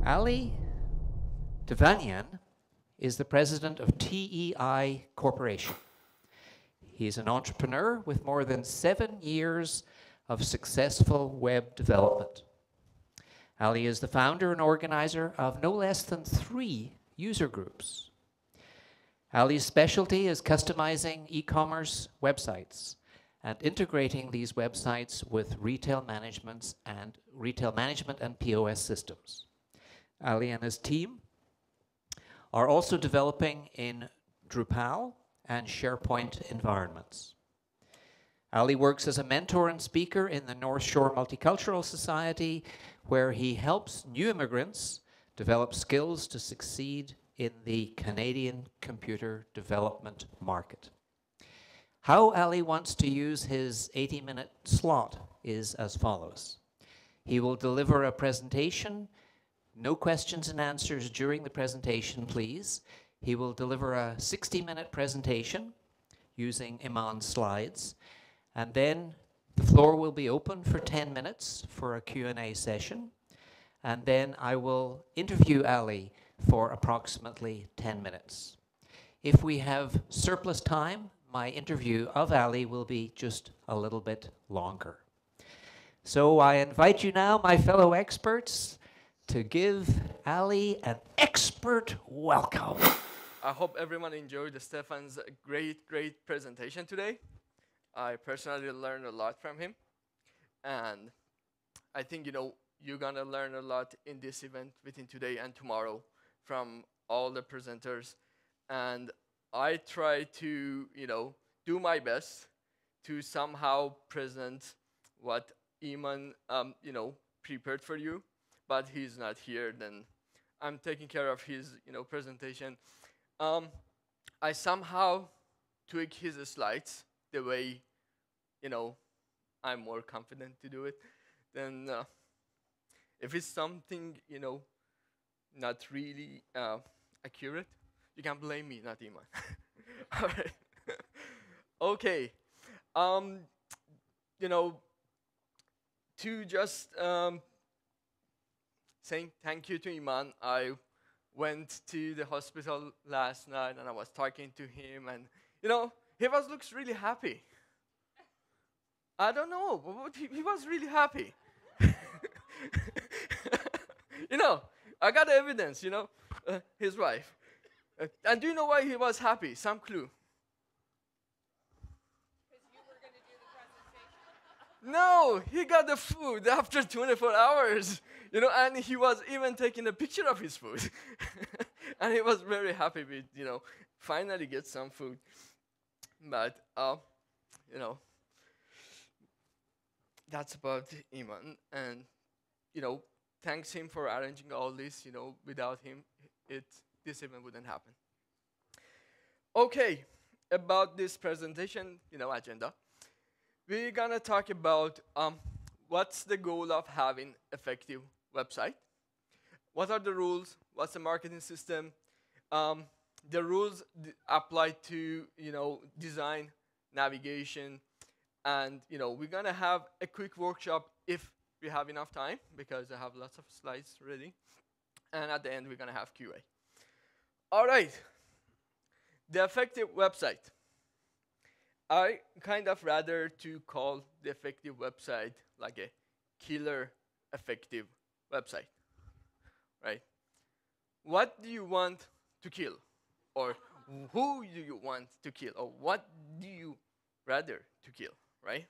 Ali Tavanayan is the president of TEI Corporation. He is an entrepreneur with more than 7 years of successful web development. Ali is the founder and organizer of no less than 3 user groups. Ali's specialty is customizing e-commerce websites and integrating these websites with retail management and POS systems. Ali and his team are also developing in Drupal and SharePoint environments. Ali works as a mentor and speaker in the North Shore Multicultural Society, where he helps new immigrants develop skills to succeed in the Canadian computer development market. How Ali wants to use his 80-minute slot is as follows. He will deliver a presentation. No questions and answers during the presentation, please. He will deliver a 60-minute presentation using Iman's slides, and then the floor will be open for 10 minutes for a Q&A session, and then I will interview Ali for approximately 10 minutes. If we have surplus time, my interview of Ali will be just a little bit longer. So I invite you now, my fellow experts, to give Ali an expert welcome. I hope everyone enjoyed Stefan's great presentation today. I personally learned a lot from him. And I think, you're gonna learn a lot in this event within today and tomorrow from all the presenters. And I try to, do my best to somehow present what Iman, prepared for you. But he's not here, then I'm taking care of his, presentation. I somehow tweak his slides the way, I'm more confident to do it. Then if it's something, not really accurate, you can blame me, not Iman. All right. Okay. To just saying thank you to Iman, I went to the hospital last night and I was talking to him, and he looks really happy. I don't know, but he was really happy. I got evidence, his wife. And do you know why he was happy? Some clue. Because you were going to do the presentation. No, he got the food after 24 hours, and he was even taking a picture of his food. And he was very happy with, finally get some food. But, that's about Iman. And, thanks him for arranging all this, without him, this event wouldn't happen. Okay, about this presentation, agenda. We're gonna talk about what's the goal of having effective website. What are the rules? What's the marketing system? The rules apply to design, navigation, and we're gonna have a quick workshop if we have enough time, because I have lots of slides ready. And at the end, we're gonna have QA. All right, the effective website. I kind of rather to call the effective website like a killer effective website, right? What do you want to kill? Or who do you want to kill? Or what do you rather to kill, right?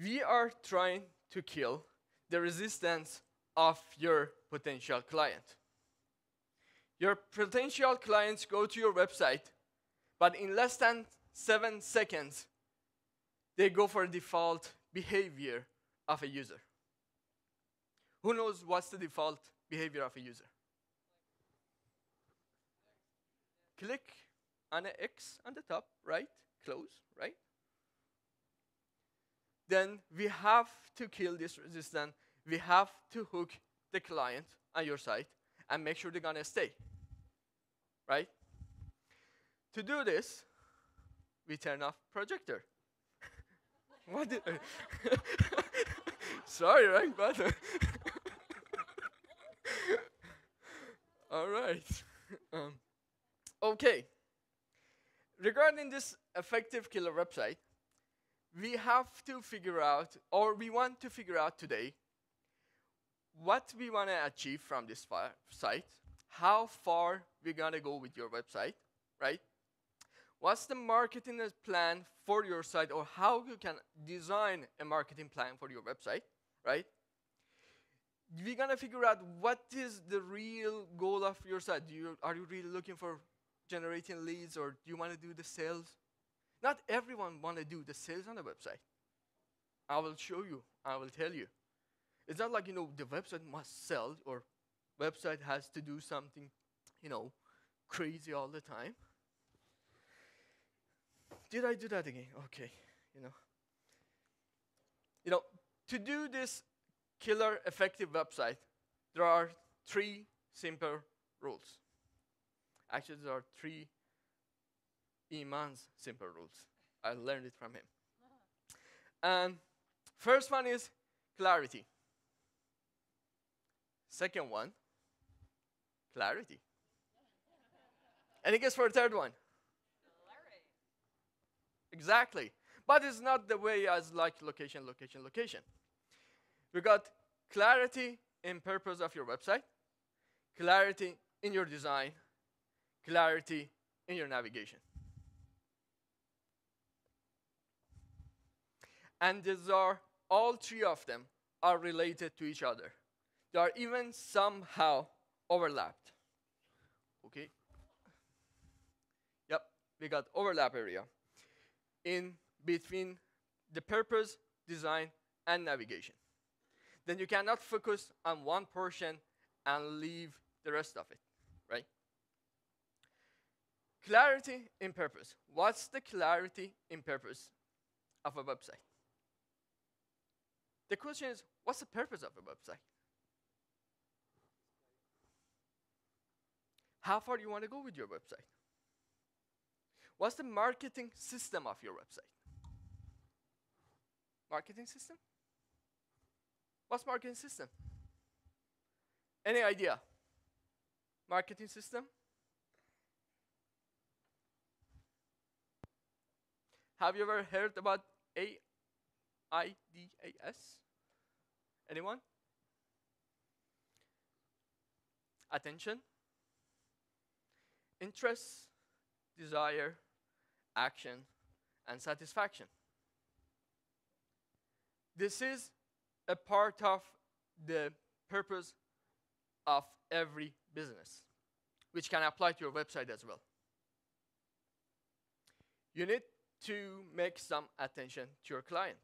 We are trying to kill the resistance of your potential client. Your potential clients go to your website, but in less than 7 seconds, they go for default behavior of a user. Who knows what's the default behavior of a user? Click on an X on the top, right? Close, right? Then we have to kill this resistance. We have to hook the client on your site and make sure they're gonna stay, right? To do this, we turn off projector. What did I? Sorry, right? But All right. um, okay. Regarding this effective killer website, we have to figure out, or we want to figure out today, what we want to achieve from this site, how far we're going to go with your website, right? What's the marketing plan for your site, or how you can design a marketing plan for your website, right? We're going to figure out what is the real goal of your site. Are you really looking for generating leads, or do you want to do the sales? Not everyone want to do the sales on the website. I will show you. I will tell you. It's not like, the website must sell, or website has to do something, crazy all the time. Did I do that again? Okay. To do this killer effective website, there are 3 simple rules. Actually, there are 3 Iman's simple rules. I learned it from him. And first one is clarity. Second one, clarity. Any guess for a third one? Clarity. Exactly. But it's not the way as like location, location, location. We got clarity in purpose of your website, clarity in your design, clarity in your navigation. And these are, all 3 of them are related to each other. They are even somehow overlapped. Okay? Yep, we got overlap area in between the purpose, design, and navigation. Then you cannot focus on one portion and leave the rest of it, right? Clarity in purpose. What's the clarity in purpose of a website? The question is, what's the purpose of a website? How far do you want to go with your website? What's the marketing system of your website? Marketing system? What's marketing system? Any idea? Marketing system? Have you ever heard about AIDS? Anyone? Attention, interest, desire, action, and satisfaction. This is a part of the purpose of every business, which can apply to your website as well. You need to make some attention to your client,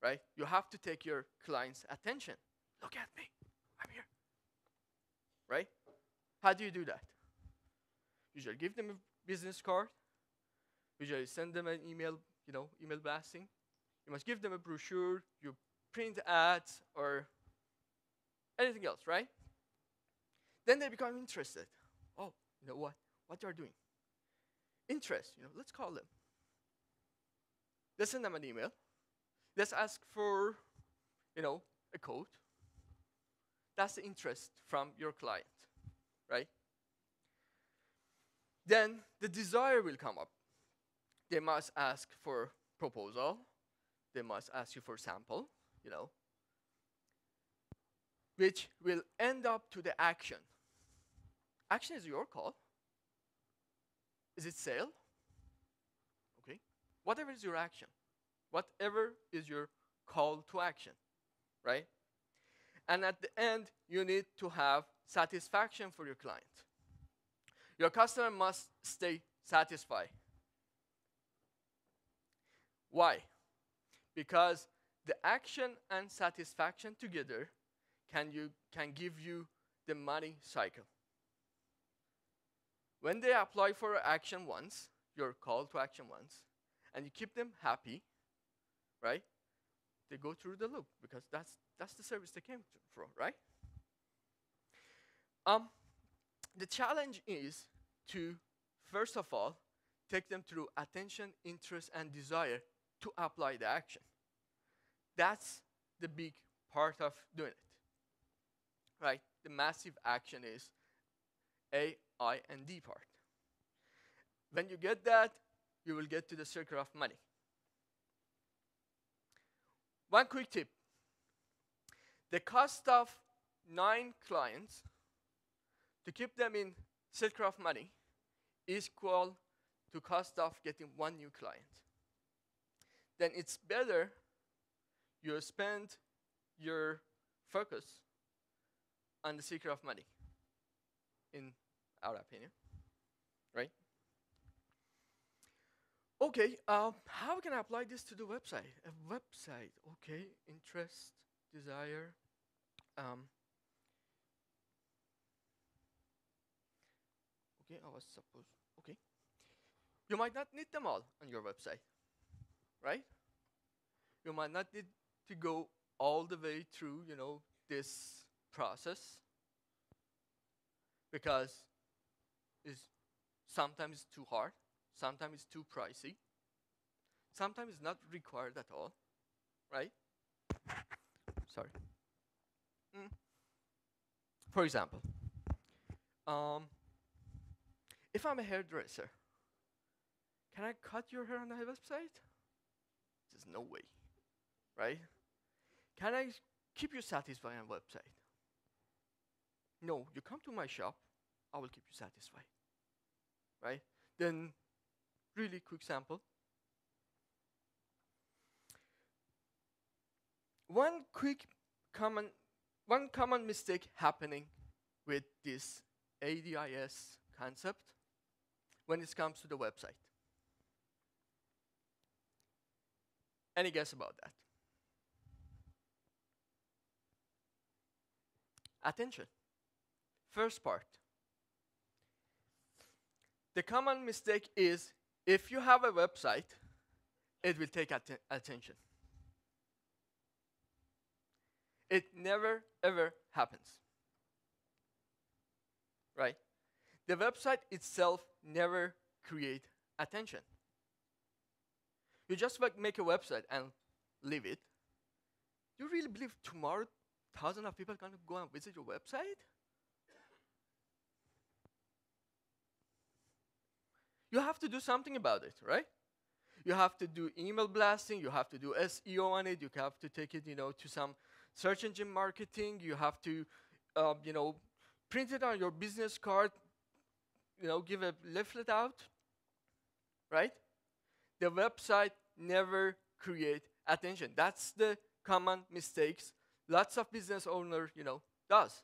right? You have to take your client's attention. Look at me, I'm here, right? How do you do that? Usually give them a business card. Usually send them an email, email blasting. You must give them a brochure. You print ads or anything else, right? Then they become interested. Oh, you know what? What they're doing. Interest, let's call them. Let's send them an email. Let's ask for, a code. That's the interest from your client, right? Then the desire will come up. They must ask for proposal. They must ask you for sample, which will end up to the action. Action is your call. Is it sale? Okay. Whatever is your action. Whatever is your call to action, right? And at the end, you need to have satisfaction for your client. Your customer must stay satisfied. Why? Because the action and satisfaction together can give you the money cycle. When they apply for action once, your call to action once, and you keep them happy, right? They go through the loop because that's the service they came for, right? The challenge is to, first of all, take them through attention, interest, and desire to apply the action. That's the big part of doing it, right? The massive action is A, I, and D part. When you get that, you will get to the circle of money. One quick tip. The cost of 9 clients to keep them in circle of money is equal to cost of getting 1 new client. Then it's better you spend your focus on the circle of money, in our opinion, right? Okay, how can I apply this to the website? A website, okay, interest, desire. Okay, I was supposed, okay. You might not need them all on your website, right? You might not need to go all the way through, this process, because it's sometimes too hard, sometimes it's too pricey, sometimes it's not required at all, right? Sorry. For example, if I'm a hairdresser, can I cut your hair on my website? There's no way, right? Can I keep you satisfied on website? No, you come to my shop, I will keep you satisfied, right? Then, really quick sample. One common mistake happening with this ADIS concept when it comes to the website. Any guess about that? Attention. First part. The common mistake is if you have a website, it will take attention. It never ever happens. Right? The website itself never creates attention. You just make a website and leave it. You really believe tomorrow thousands of people are going to go and visit your website? You have to do something about it, right? You have to do email blasting. You have to do SEO on it. You have to take it, to some search engine marketing. You have to, print it on your business card. Give a leaflet out, right? The website never create attention. That's the common mistakes lots of business owner, does.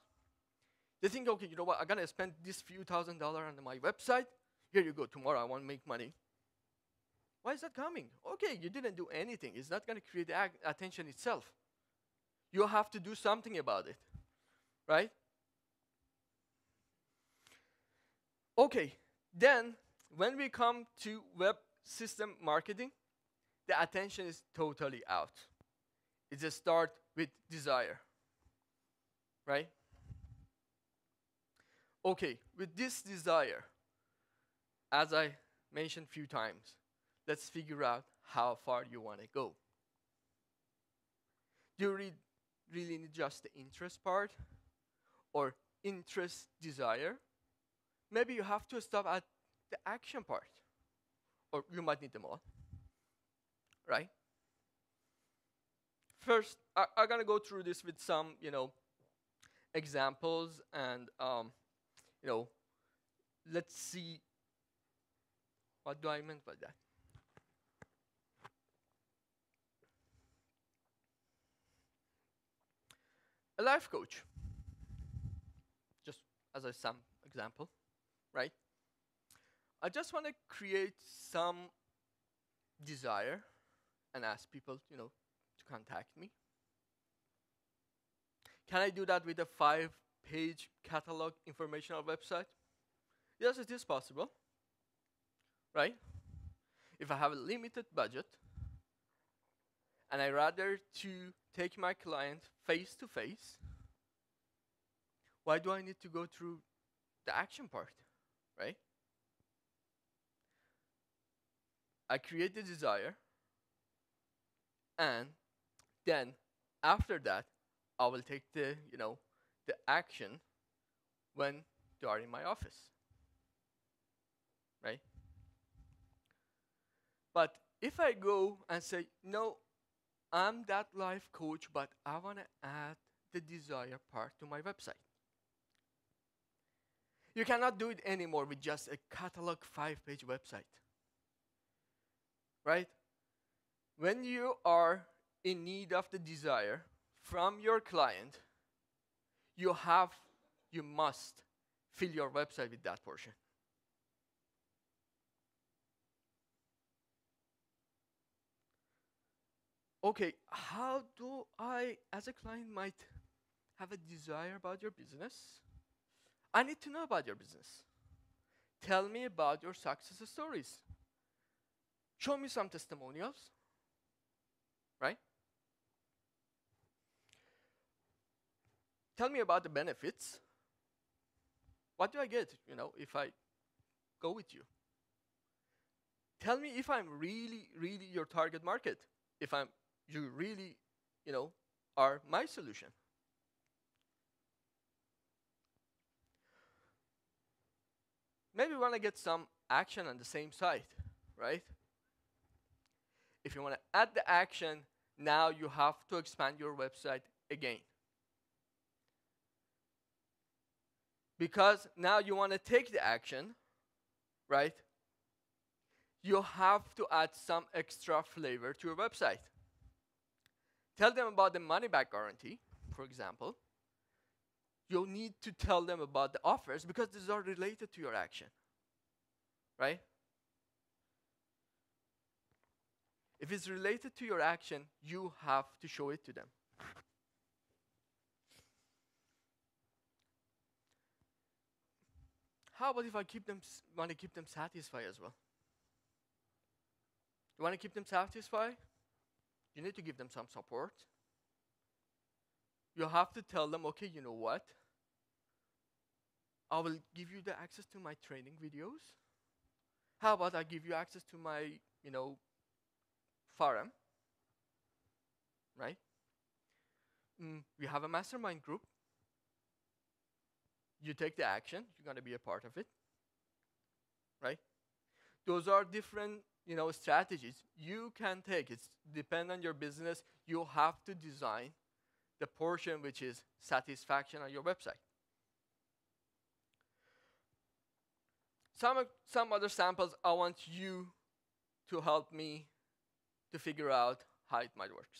They think, okay, you know what? I'm gonna spend this few $1,000s on my website. Here you go. Tomorrow I want to make money. Why is that coming? Okay, you didn't do anything. It's not gonna create attention itself. You have to do something about it, right? Okay, then when we come to web system marketing, the attention is totally out. It's a start with desire, right? Okay, with this desire, as I mentioned a few times, let's figure out how far you want to go. Do you really need just the interest part or interest desire? Maybe you have to stop at the action part, or you might need them all, right? First, I'm gonna go through this with some, examples, and let's see. What do I mean by that? A life coach, just as a some example, right? I just want to create some desire and ask people, to contact me. Can I do that with a 5-page catalog informational website? Yes, it is possible, right? If I have a limited budget and I rather to take my client face to face, why do I need to go through the action part, right? I create the desire, and then after that, I will take the, the action when they are in my office, right? But if I go and say, no, I'm that life coach, but I want to add the desire part to my website. You cannot do it anymore with just a catalog 5-page website, right? When you are in need of the desire from your client, you must fill your website with that portion. Okay, how do I, as a client, might have a desire about your business? I need to know about your business. Tell me about your success stories. Show me some testimonials, right? Tell me about the benefits. What do I get, if I go with you? Tell me if I'm really, really your target market. If you really, are my solution. Maybe you want to get some action on the same site, right? If you want to add the action, now you have to expand your website again. Because now you want to take the action, right? You have to add some extra flavor to your website. Tell them about the money back guarantee, for example. You'll need to tell them about the offers because these are related to your action, right? If it's related to your action, you have to show it to them. How about if I want to keep them satisfied as well? You want to keep them satisfied? You need to give them some support. You have to tell them, okay, you know what? I will give you the access to my training videos. How about I give you access to my, forum, right? We have a mastermind group. You take the action, you're going to be a part of it, right? Those are different, strategies you can take. It's depend on your business. You have to design the portion which is satisfaction on your website. Some other samples I want you to help me to figure out how it might work.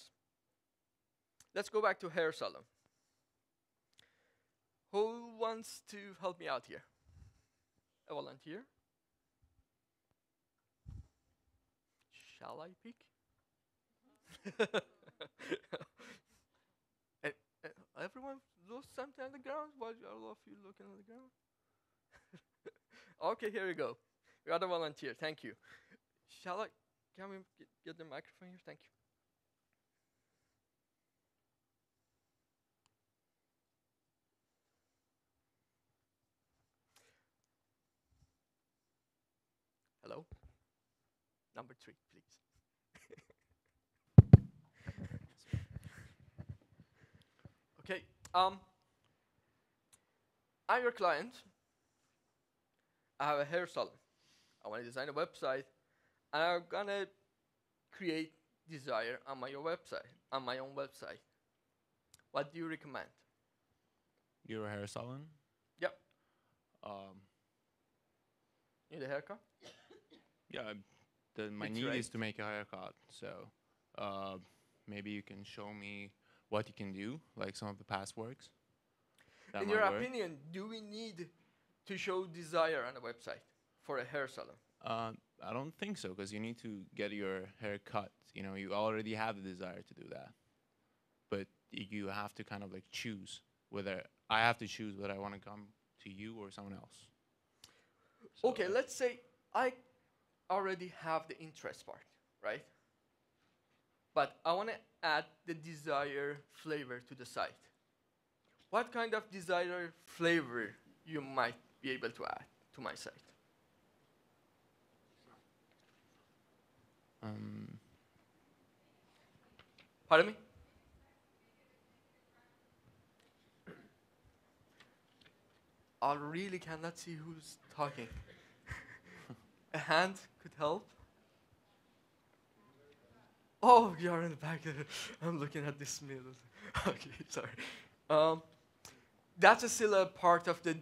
Let's go back to hair salon. Who wants to help me out here? A volunteer? Shall I pick? And everyone looks something on the ground? Why are all of you looking on the ground? Okay, here we go. We got a volunteer. Thank you. Can we get the microphone here? Thank you. Hello? Number 3, please. Okay. I'm your client. I have a hair salon. I want to design a website, and I'm gonna create desire on my own website. What do you recommend? Your hair salon? Yep. Um, Need a haircut? yeah, my It's need right. is to make a haircut. So maybe you can show me what you can do, like some of the past works. That In might your work. opinion, do we need to show desire on a website for a hair salon? I don't think so, because you need to get your hair cut. You already have the desire to do that. But you have to kind of like choose whether I have to choose whether I want to come to you or someone else. So Okay, let's say I already have the interest part, right? But I want to add the desire flavor to the site. What kind of desire flavor you might be able to add to my site? Pardon me? I really cannot see who's talking. A hand could help. Oh, you're in the back. I'm looking at this middle. Okay, sorry. That's still a part of the,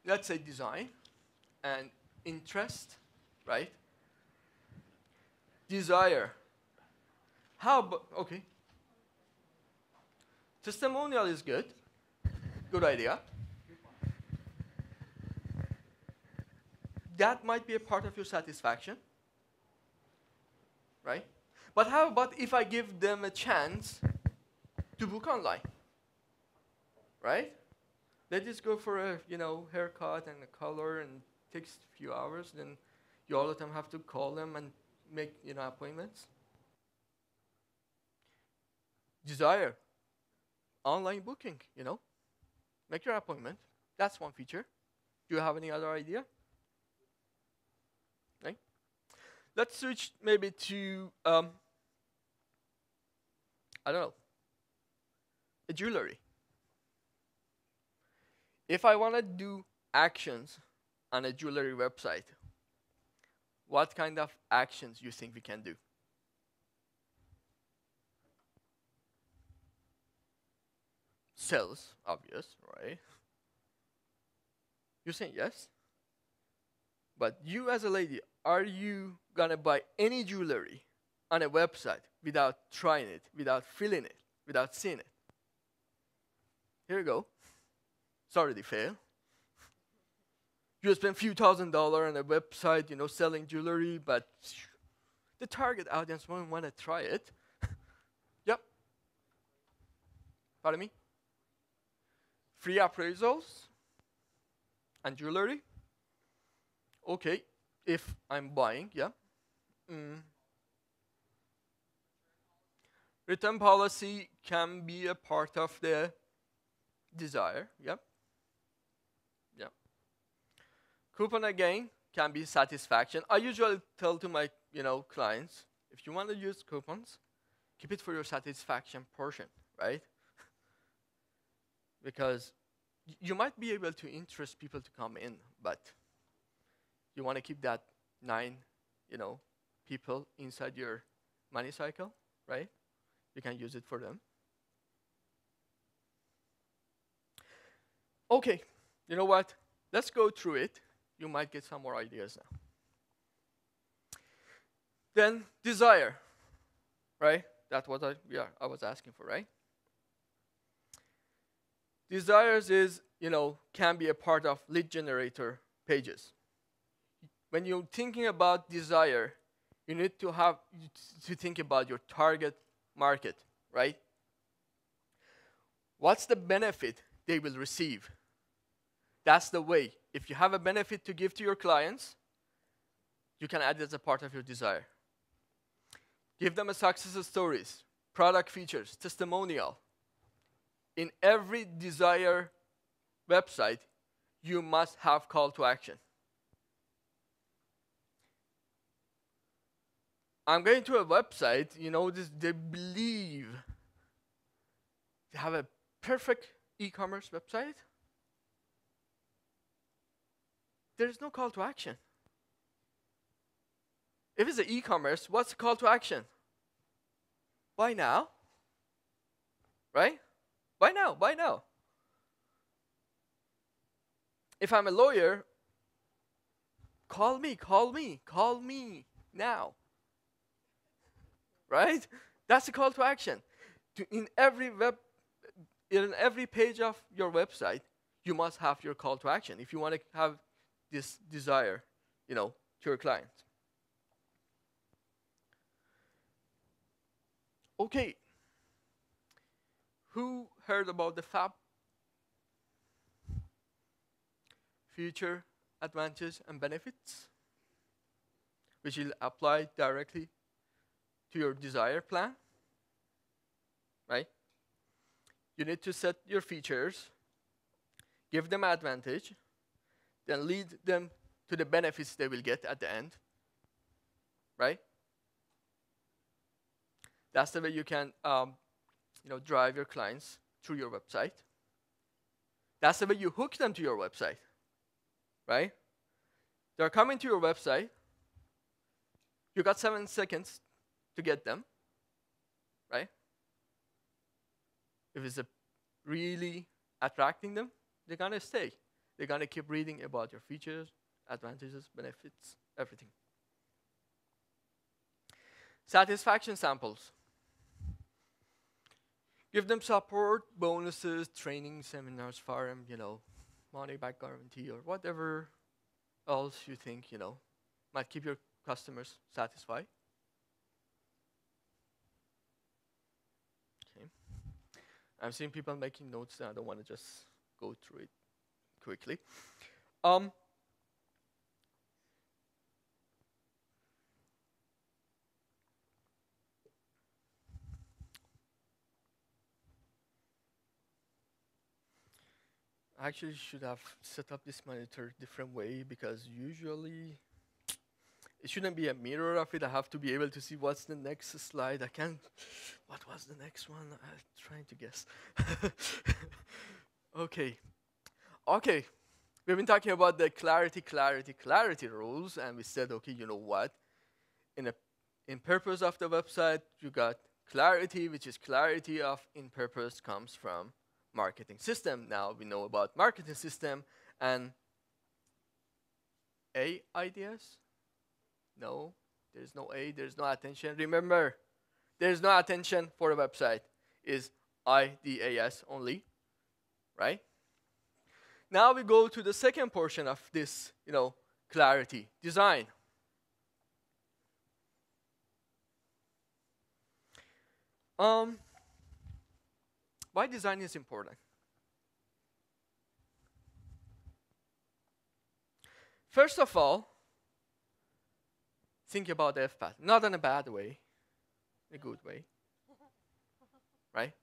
let's say, design and interest, right? Desire. How about, okay. Testimonial is good. Good idea. That might be a part of your satisfaction, right? But how about if I give them a chance to book online, right? They just go for a haircut and a color and takes a few hours. Then you all the time have to call them and make appointments. Desire, online booking. Make your appointment. That's one feature. Do you have any other idea? Right? Let's switch maybe to I don't know, a jewelry. If I want to do actions on a jewelry website, what kind of actions you think we can do? Sales, obvious, right? You're saying yes? But you as a lady, are you going to buy any jewelry on a website without trying it, without feeling it, without seeing it? Here you go. It's already failed. You spend a few $1,000s on a website, selling jewelry, but the target audience won't want to try it. Yep. Pardon me? Free appraisals and jewelry. Okay, if I'm buying, yeah. Return policy can be a part of the desire, yep. Yeah. Coupon again can be satisfaction. I usually tell to my clients, if you want to use coupons, keep it for your satisfaction portion, right? Because you might be able to interest people to come in, but you want to keep that 9, people inside your money cycle, right? You can use it for them. Okay, you know what? Let's go through it. You might get some more ideas now. Then desire, right? That's what I was asking for, right? Desires is, can be a part of lead generator pages. When you're thinking about desire, you need to think about your target market, right? What's the benefit they will receive? That's the way. If you have a benefit to give to your clients, you can add it as a part of your desire. Give them a success stories, product features, testimonial. In every desire website, you must have call to action. I'm going to a website, they believe they have a perfect e-commerce website. There's no call to action. If it's an e-commerce, what's the call to action? Buy now, right? Buy now, buy now. If I'm a lawyer, call me now. Right? That's the call to action. In every page of your website, you must have your call to action if you want to have this desire, to your client. Okay. Who heard about the FAB? Feature, advantages, and benefits, which will apply directly to your desire plan, right? You need to set your features, give them advantage, then lead them to the benefits they will get at the end, right? That's the way you can drive your clients through your website. That's the way you hook them to your website, right? They're coming to your website. You got 7 seconds to get them, right? If it's really attracting them, they're gonna stay. They're gonna keep reading about your features, advantages, benefits, everything. Satisfaction samples. Give them support, bonuses, training, seminars, forum, money back guarantee, or whatever else you think, might keep your customers satisfied. Okay. I'm seeing people making notes, and I don't want to just go through it quickly. I actually should have set up this monitor different way, because usually it shouldn't be a mirror of it. I have to be able to see what's the next slide. I can't. What was the next one? I'm trying to guess. Okay. We've been talking about the clarity rules, and we said, okay, you know what? In purpose of the website, you got clarity, which is clarity of in purpose comes from marketing system. Now we know about marketing system and ideas. No, there's no there's no attention. Remember, there's no attention for a website. Is IDAS only, right? Now we go to the second portion of this, clarity, design. Why design is important? First of all, think about the F path. Not in a bad way, in a good way. Right?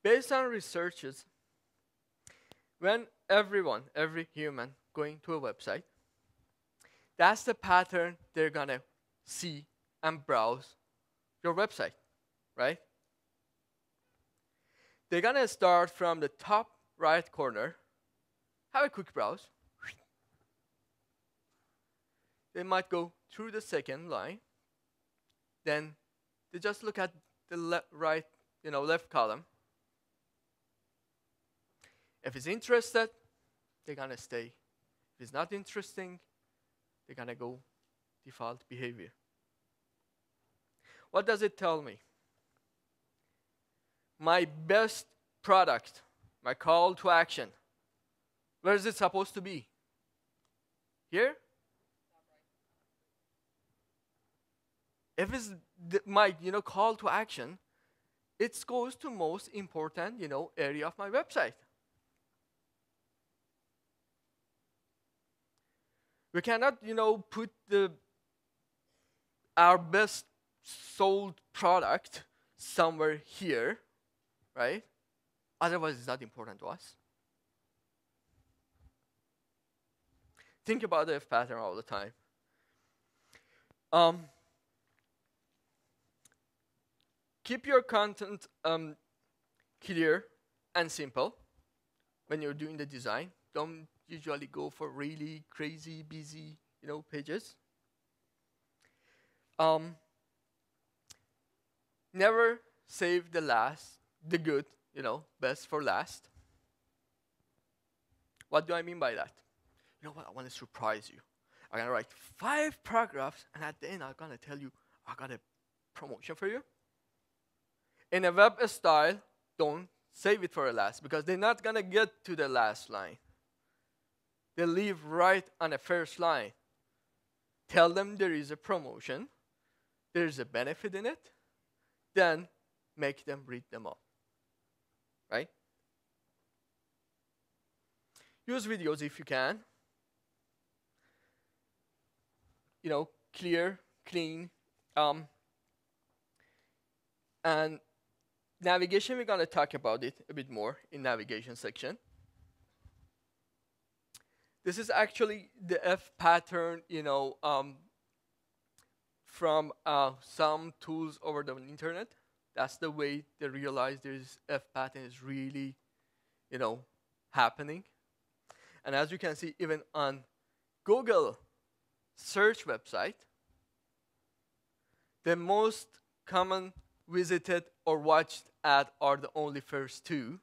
Based on researches, when every human going to a website, that's the pattern they're gonna see and browse your website, right? They're gonna start from the top right corner, have a quick browse. They might go through the second line. Then they just look at the left column. If it's interested, they're gonna stay. If it's not interesting, they're gonna go default behavior. What does it tell me? My best product, my call to action, where is it supposed to be? Here? If it's my call to action, it goes to most important area of my website. We cannot put our best sold product somewhere here, right? Otherwise, it's not important to us. Think about the F pattern all the time. Keep your content clear and simple when you're doing the design. Don't usually go for really crazy, busy, pages. Never save the good, best for last. What do I mean by that? You know what? I want to surprise you. I'm going to write 5 paragraphs, and at the end, I'm going to tell you, I got a promotion for you. In a web style, don't save it for the last, because they're not going to get to the last line. They leave right on the first line. Tell them there is a promotion, there is a benefit in it, then make them read them all. Right? Use videos if you can. Clear, clean. And navigation, we're going to talk about it a bit more in navigation section. This is actually the F pattern, from some tools over the internet. That's the way they realize this F pattern is really happening. And as you can see, even on Google search website, the most common visited or watched ad are the only first two,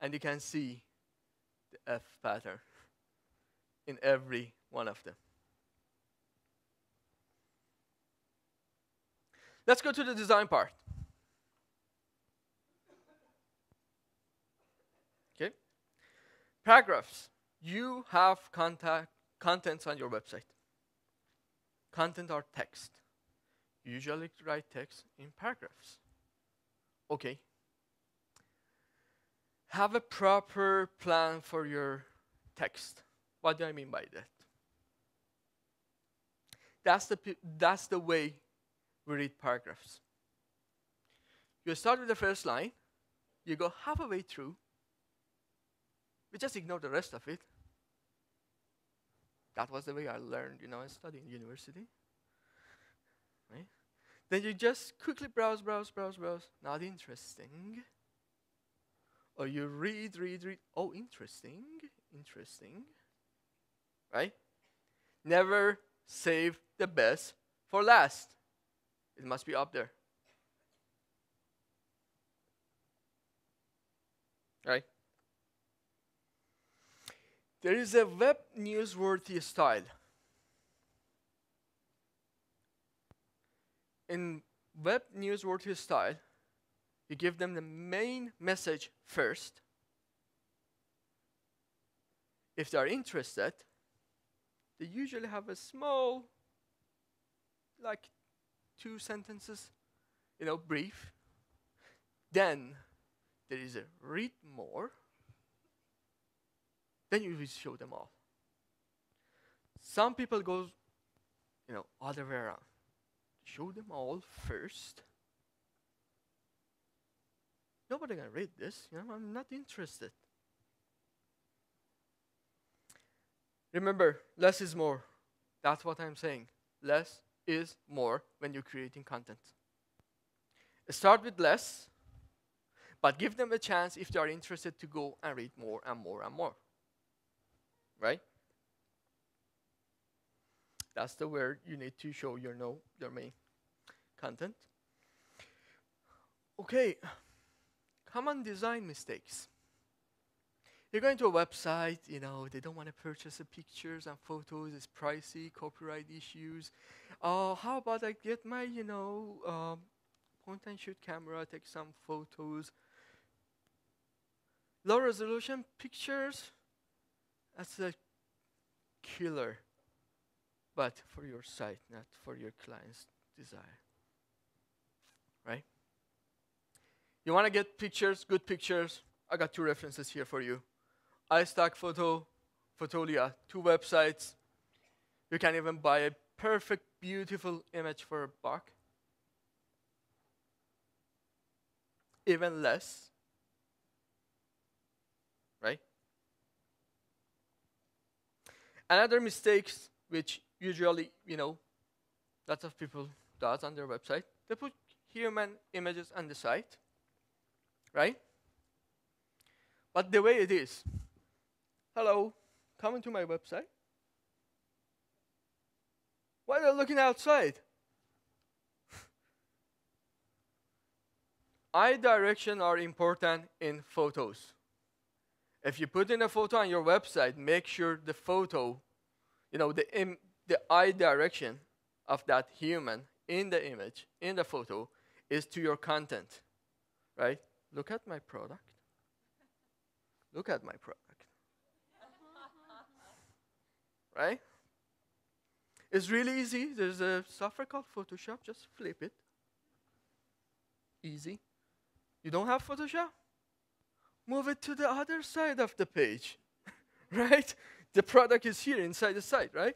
and you can see the F pattern in every one of them. Let's go to the design part. Okay. Paragraphs. You have contents on your website. Content are text. You usually write text in paragraphs. Okay. Have a proper plan for your text. What do I mean by that? That's the way we read paragraphs. You start with the first line. You go halfway through. We just ignore the rest of it. That was the way I learned, I studied in university. Right? Then you just quickly browse. Not interesting. Or you read. Oh, interesting. Right? Never save the best for last. It must be up there. Right? There is a web newsworthy style. In web newsworthy style, you give them the main message first. If they are interested, they usually have a small, like 2 sentences, brief. Then there is a read more. Then you will show them all. Some people go, other way around. Show them all first. Nobody can read this. I'm not interested. Remember, less is more. That's what I'm saying. Less is more when you're creating content. Start with less, but give them a chance if they are interested to go and read more and more and more. Right? That's the where you need to show your main content. Okay, common design mistakes. You're going to a website, they don't want to purchase the pictures and photos, it's pricey, copyright issues. How about I get my, point and shoot camera, take some photos. Low resolution pictures, that's a killer, but for your site, not for your client's desire. Right? You want to get pictures, good pictures? I got 2 references here for you. iStock Photo, Photolia, 2 websites. You can even buy a perfect, beautiful image for $1. Even less. Right? Another mistakes, which usually, lots of people does on their website, they put human images on the site, right? But the way it is, hello, come to my website. Why are you looking outside? Eye direction are important in photos. If you put in a photo on your website, make sure the photo, the eye direction of that human in the image, in the photo, is to your content, right? Look at my product. Look at my product. Right? It's really easy. There's a software called Photoshop. Just flip it. Easy. You don't have Photoshop? Move it to the other side of the page. Right? The product is here inside the site, right?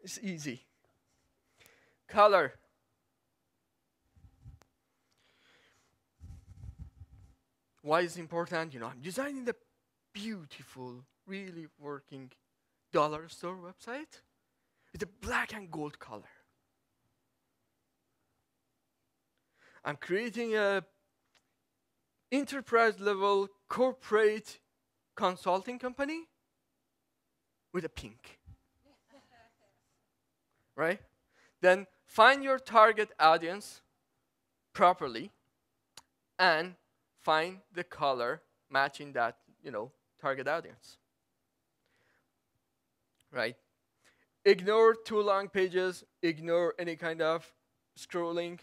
It's easy. Color. Why is it important? I'm designing the beautiful, really working dollar store website with a black and gold color. I'm creating a enterprise level corporate consulting company with a pink. Right? Then find your target audience properly and find the color matching that, target audience. Right? Ignore too long pages, ignore any kind of scrolling.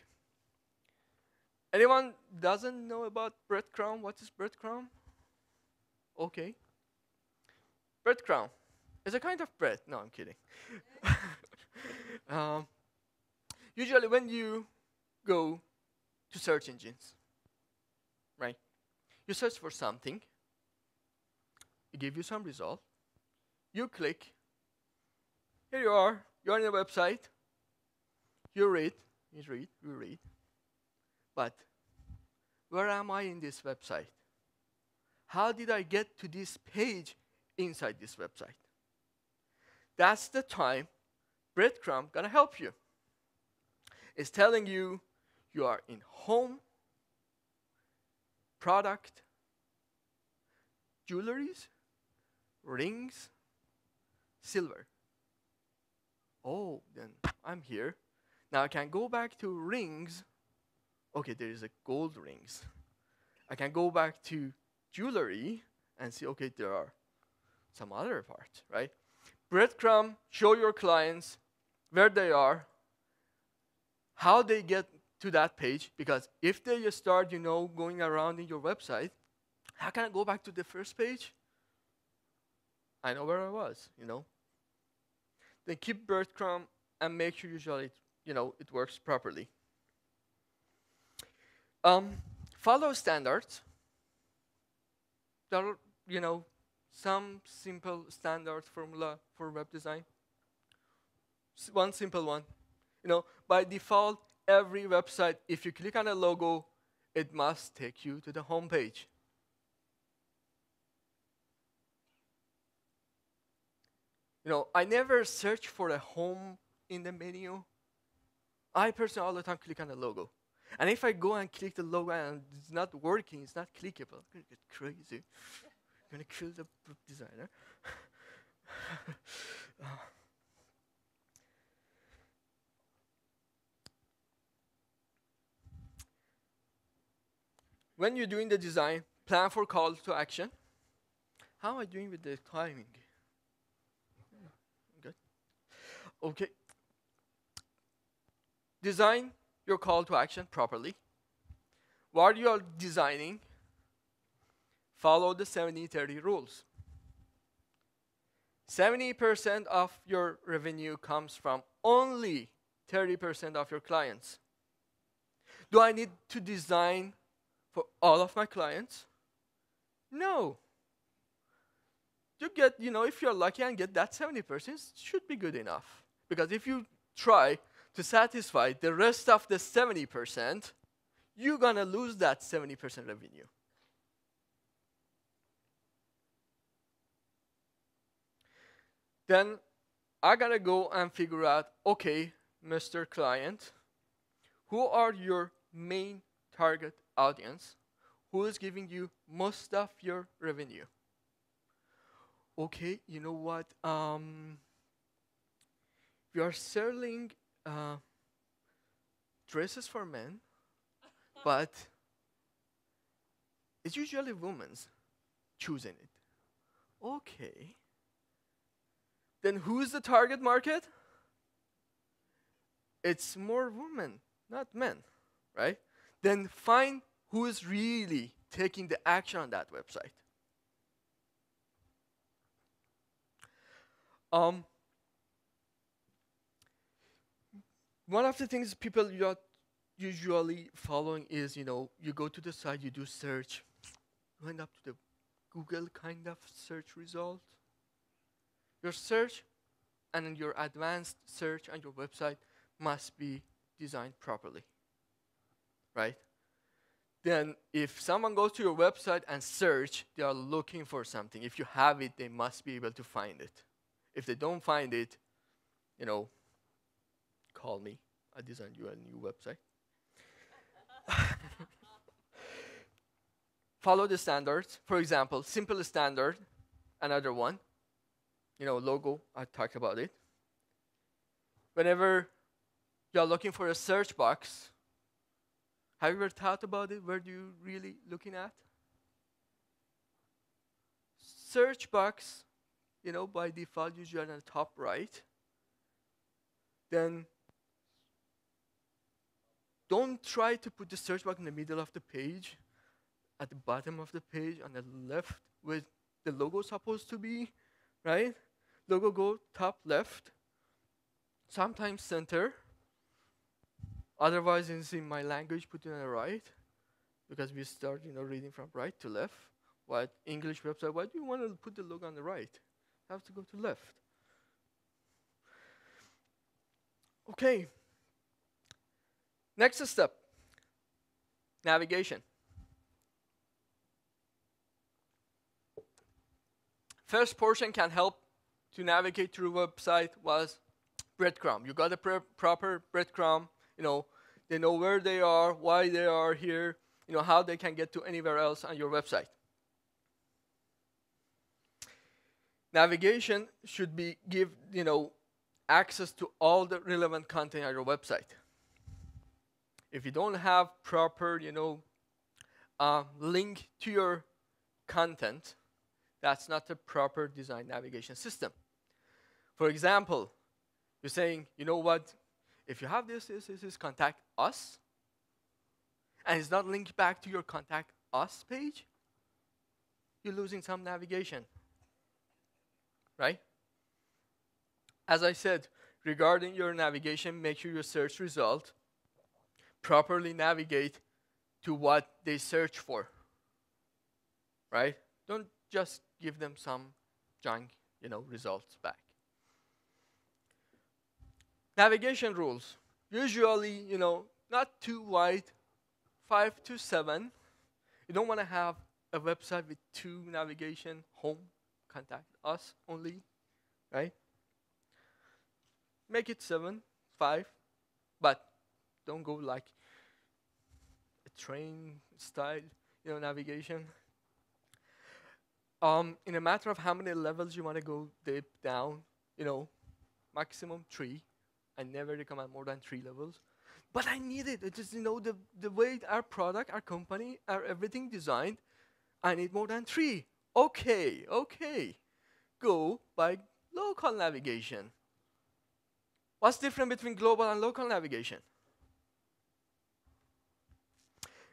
Anyone doesn't know about breadcrumb? What is breadcrumb? Okay. Breadcrumb is a kind of bread. No, I'm kidding. Usually when you go to search engines, right? You search for something, it gives you some result, you click, here you are on a website, you read, but where am I in this website? How did I get to this page inside this website? That's the time breadcrumb gonna help you. It's telling you you are in home, product, jewelries, rings, silver. Oh, then I'm here. Now I can go back to rings. Okay, there is a gold rings. I can go back to jewelry and see, okay, there are some other parts, right? Breadcrumb, show your clients where they are, how they get to that page, because if they just start, going around in your website, how can I go back to the first page? I know where I was, Then keep breadcrumb and make sure usually, it works properly. Follow standards. There are, some simple standard formula for web design. One simple one. By default, every website, if you click on a logo, it must take you to the home page. I never search for a home in the menu. I personally all the time click on the logo. And if I go and click the logo and it's not working, it's not clickable, I'm going to get crazy. I'm going to kill the designer. When you're doing the design, plan for call to action. How am I doing with the timing? Good. Okay. Design your call to action properly. While you are designing, follow the 70-30 rules. 70% of your revenue comes from only 30% of your clients. Do I need to design for all of my clients? No. You get, if you're lucky and get that 70%, it should be good enough. Because if you try to satisfy the rest of the 70%, you're gonna lose that 70% revenue. Then I gotta go and figure out, okay, Mr. Client, who are your main target audience? Who is giving you most of your revenue? Okay, you know what? We are selling dresses for men, but it's usually women's choosing it. Okay. Then who's the target market? It's more women, not men, right? Then find who is really taking the action on that website. One of the things people are usually following is, you go to the site, you do search, you end up to the Google kind of search result. Your search and your advanced search on your website must be designed properly, right? Then if someone goes to your website and search, they are looking for something. If you have it, they must be able to find it. If they don't find it, call me. I design you a new website. follow the standards. For example, simple standard, another one. Logo, I talked about it. Whenever you're looking for a search box, have you ever thought about it? Where do you really looking at? Search box, by default, usually on the top right. Then don't try to put the search box in the middle of the page, at the bottom of the page, on the left, where the logo is supposed to be, right? Logo go top left, sometimes center. Otherwise, in my language, put it on the right, because we start, reading from right to left. What English website? Why do you want to put the logo on the right? You have to go to left. Okay. Next step, navigation. First portion can help to navigate through a website was breadcrumb. You got a proper breadcrumb. They know where they are, why they are here, how they can get to anywhere else on your website. Navigation should give access to all the relevant content on your website. If you don't have proper link to your content, that's not a proper design navigation system. For example, you're saying, what? If you have this, contact us, and it's not linked back to your contact us page, you're losing some navigation, right? As I said, regarding your navigation, make sure your search result properly navigate to what they search for, right? Don't just give them some junk, results back. Navigation rules. Usually, not too wide, 5 to 7. You don't want to have a website with 2 navigation, home, contact us only, right? Make it 7, 5, but don't go like a train style, navigation. In a matter of how many levels you want to go deep down, maximum 3. I never recommend more than 3 levels. But I need it. It is, the way our product, our company, our everything designed, I need more than 3. Okay. Go by local navigation. What's different between global and local navigation?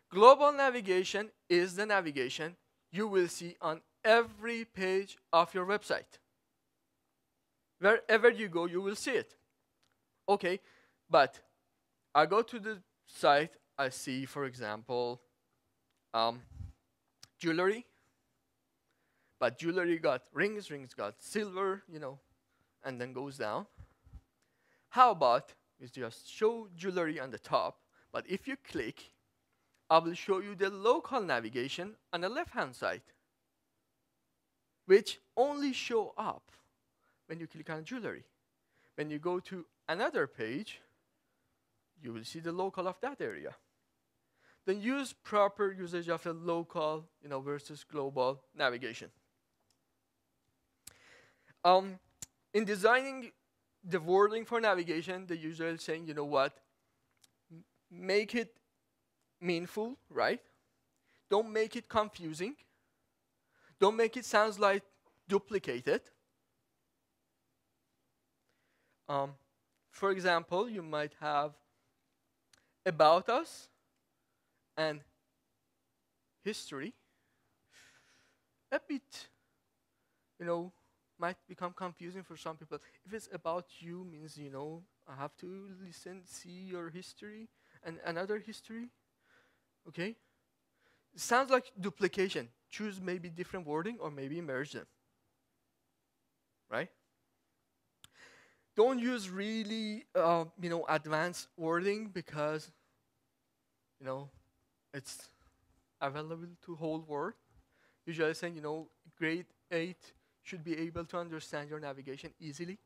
Global navigation is the navigation you will see on every page of your website. Wherever you go, you will see it. Okay, but I go to the site, I see, for example, jewelry. But jewelry got rings got silver, and then goes down. How about we just show jewelry on the top, but if you click, I will show you the local navigation on the left-hand side, which only show up when you click on jewelry. When you go to another page, you will see the local of that area. Then use proper usage of the local, versus global navigation. In designing the wording for navigation, they usually saying, make it meaningful, right? Don't make it confusing. Don't make it sound like duplicated. For example, you might have about us and history. A bit, might become confusing for some people. If it's about you, means, I have to see your history and another history. Okay? It sounds like duplication. Choose maybe different wording or maybe merge them. Right? Don't use really, advanced wording because, it's available to whole world. Usually saying, grade 8 should be able to understand your navigation easily.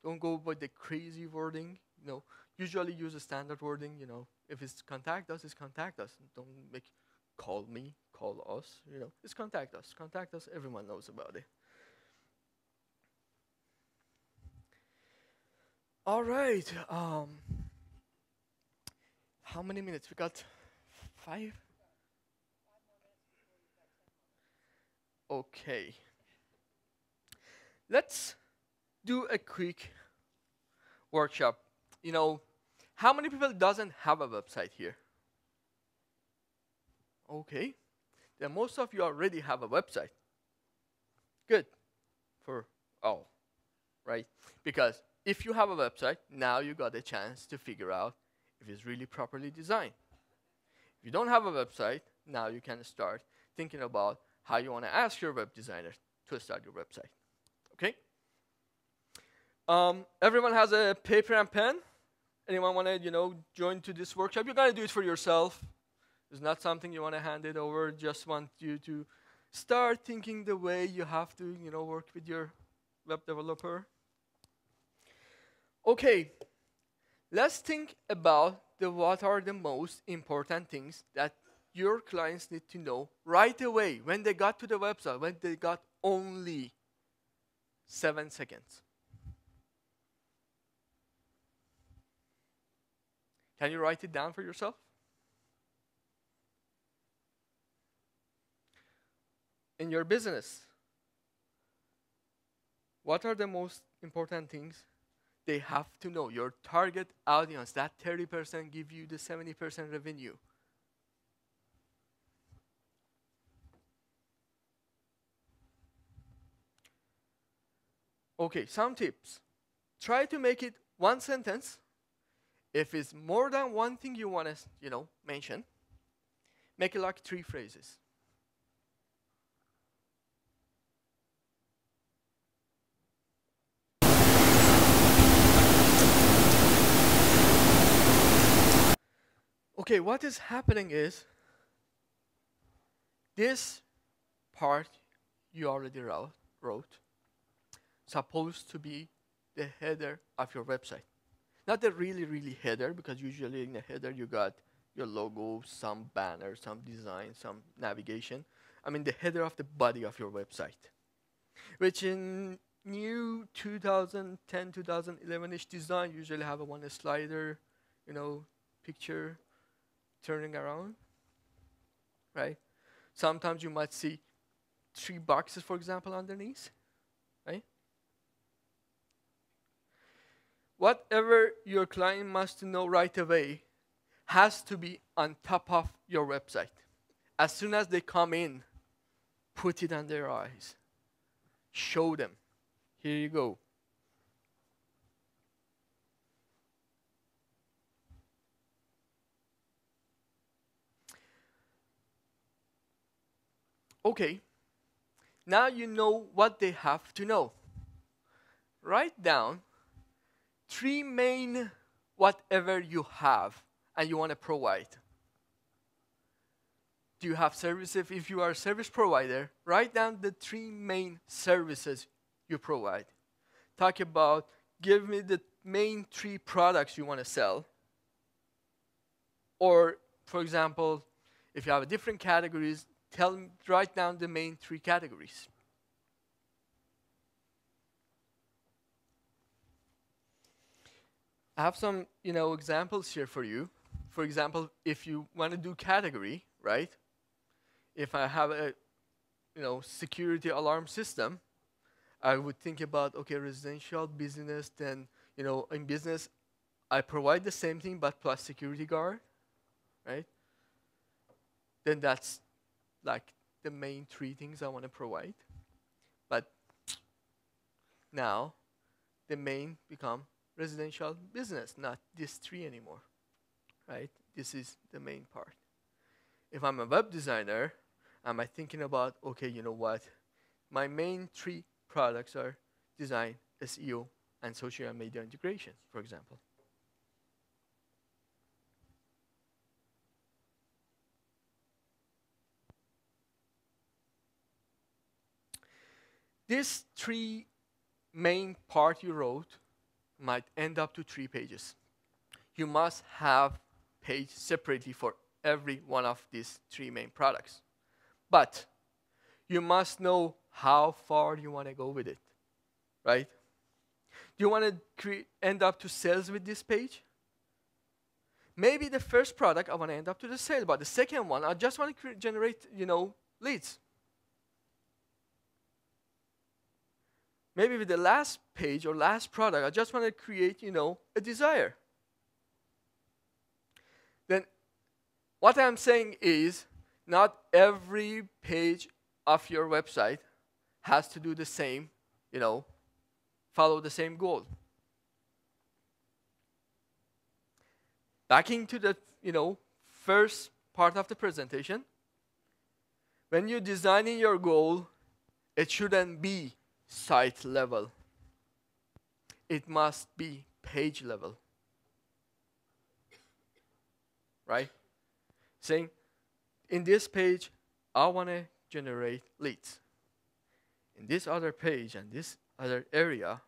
Don't go by the crazy wording. Usually use a standard wording. If it's contact us, it's contact us. Don't make call me, call us, just contact us. Contact us. Everyone knows about it. All right. How many minutes? We got 5? Okay. Let's do a quick workshop. How many people doesn't have a website here? Okay. Then most of you already have a website. Good. For all, right? Because if you have a website, now you got a chance to figure out if it's really properly designed. If you don't have a website, now you can start thinking about how you want to ask your web designer to start your website. Okay? Everyone has a paper and pen? Anyone want to, join to this workshop? You're going to do it for yourself. It's not something you want to hand it over. Just want you to start thinking the way you have to, work with your web developer. Okay, let's think about what are the most important things that your clients need to know right away when they got to the website, when they got only 7 seconds. Can you write it down for yourself? In your business, what are the most important things they have to know? Your target audience, that 30% give you the 70% revenue. Okay, some tips. Try to make it one sentence. If it's more than one thing you want to, mention, make it like 3 phrases. Okay, what is happening is this part you already wrote supposed to be the header of your website. Not the really header, because usually in the header you got your logo, some banner, some design, some navigation. I mean the header of the body of your website, which in new 2010, 2011-ish design usually have a one slider, picture turning around, right? Sometimes you might see 3 boxes, for example, underneath, right? Whatever your client must know right away has to be on top of your website. As soon as they come in, put it on their eyes. Show them. Here you go. Okay, now you know what they have to know. Write down 3 main whatever you have and you want to provide. Do you have services? If you are a service provider, write down the 3 main services you provide. Talk about, give me the main 3 products you want to sell. Or, for example, if you have different categories, write down the main 3 categories. I have some, examples here for you. For example, if you want to do category, right? If I have a, security alarm system, I would think about, okay, residential, business, then, in business, I provide the same thing, but plus security guard, right? Then that's like the main 3 things I want to provide. But now, the main become residential business, not these 3 anymore, right? This is the main part. If I'm a web designer, am I thinking about, okay, you know what? My main 3 products are design, SEO, and social media integration, for example. These 3 main part you wrote might end up to 3 pages. You must have page separately for every one of these 3 main products. But you must know how far you want to go with it, right? Do you want to end up to sales with this page? Maybe the first product I want to end up to the sale, but the second one I just want to generate, leads. Maybe with the last page or last product, I just want to create, a desire. Then what I'm saying is not every page of your website has to do the same, follow the same goal. Back into the, first part of the presentation, when you're designing your goal, it shouldn't be site level. It must be page level. Right? Saying, in this page, I want to generate leads. In this other page and this other area,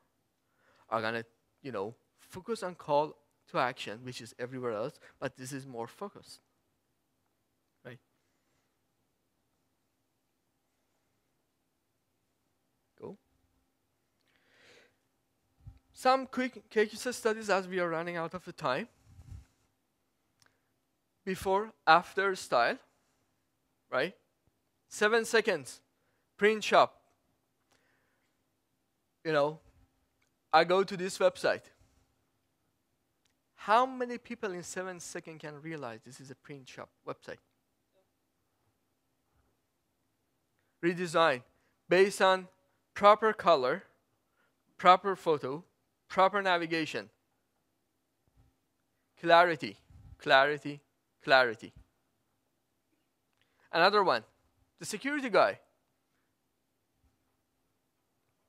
I'm going to, focus on call to action, which is everywhere else, but this is more focused. Right? Go. Some quick case studies as we are running out of the time. Before, after style, right? 7 seconds, print shop. I go to this website. How many people in 7 seconds can realize this is a print shop website? Redesign based on proper color, proper photo, proper navigation. Clarity, clarity, clarity. Another one, the security guy.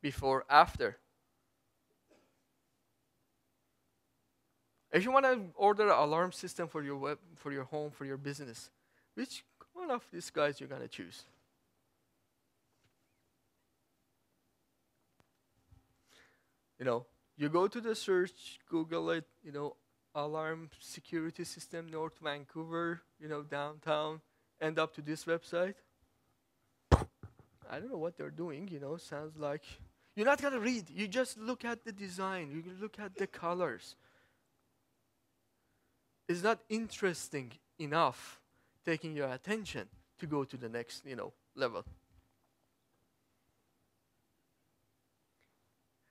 Before, after. If you want to order an alarm system for your for your home, for your business, which one of these guys you're going to choose? You go to the search, Google it, alarm security system, North Vancouver, downtown, end up to this website. I don't know what they're doing, sounds like. You're not going to read. You just look at the design. You look at the colors. It's not interesting enough taking your attention to go to the next, level.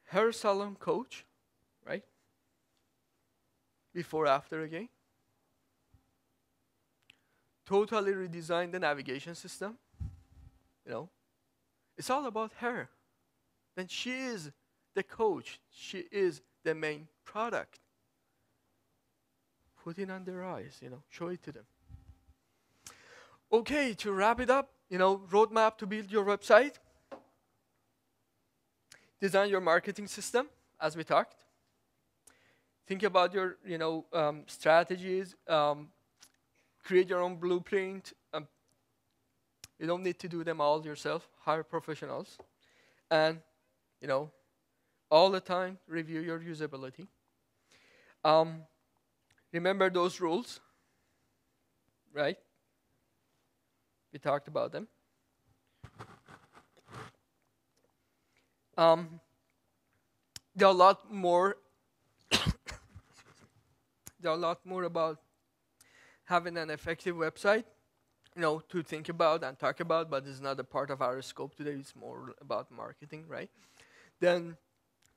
Hair salon coach, right? Before, after again. Totally redesigned the navigation system. It's all about her. Then she is the coach. She is the main product. Put it on their eyes, show it to them. Okay, to wrap it up, roadmap to build your website. Design your marketing system, as we talked. Think about your, strategies. Create your own blueprint. You don't need to do them all yourself. Hire professionals. And, all the time, review your usability. Remember those rules, right? We talked about them. There are a lot more. There are a lot more about having an effective website, to think about and talk about, but it's not a part of our scope today. It's more about marketing, right? Then